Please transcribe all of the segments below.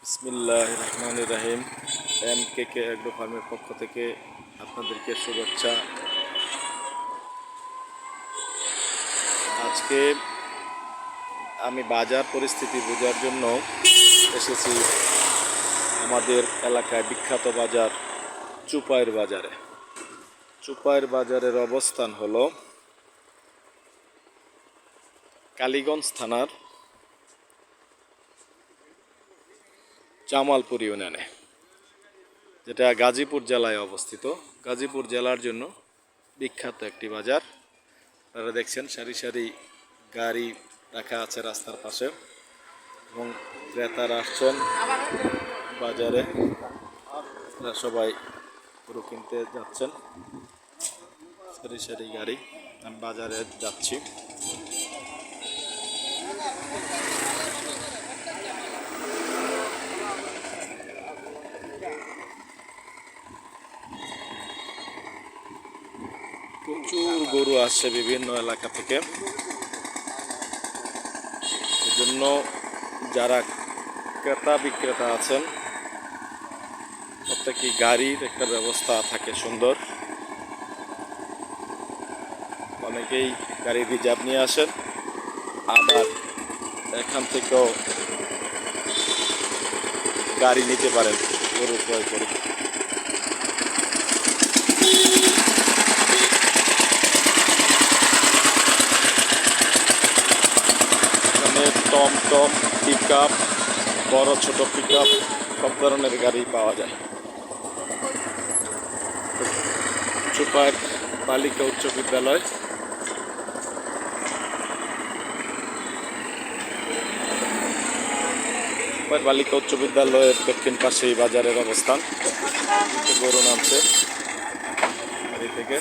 বিসমিল্লাহির রহমানির রহিম। MKK agro ফার্মের পক্ষ থেকে আপনাদেরকে শুভেচ্ছা। আজকে আমি বাজার পরিস্থিতি বোঝার জন্য এসেছি আমাদের এলাকায় বিখ্যাত বাজার চুপাইর বাজারে। চুপাইর বাজারের অবস্থান হলো কালীগঞ্জ থানার জামালপুর ইউনিয়নে, যেটা গাজীপুর জেলায় অবস্থিত। গাজীপুর জেলার জন্য বিখ্যাত একটি বাজার। আপনারা দেখছেন সারি সারি গাড়ি রাখা আছে রাস্তার পাশে এবং ক্রেতারা আসছেন বাজারে। তারা সবাই গরু কিনতে যাচ্ছেন। সারি সারি গাড়ি, আমি বাজারে যাচ্ছি। প্রচুর গরু আসছে বিভিন্ন এলাকা থেকে। এজন্য যারা ক্রেতা বিক্রেতা আছেন প্রত্যেকটি গাড়ির একটা ব্যবস্থা থাকে সুন্দর। অনেকেই গাড়ি রিজার্ভ নিয়ে আসেন, আবার এখান থেকেও গাড়ি নিতে পারেন গরু ক্রয় করে। টমটম, পিক আপ, বড় ছোট পিক আপ সব ধরনের গাড়ি পাওয়া যায়। চুপাইর বালিকা উচ্চ বিদ্যালয়। চুপাইর বালিকা উচ্চ বিদ্যালয়ের দক্ষিণ পাশে এই বাজারের অবস্থান। গরু নামছে গাড়ি থেকে।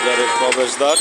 বাজারের প্রবেশদ্বার।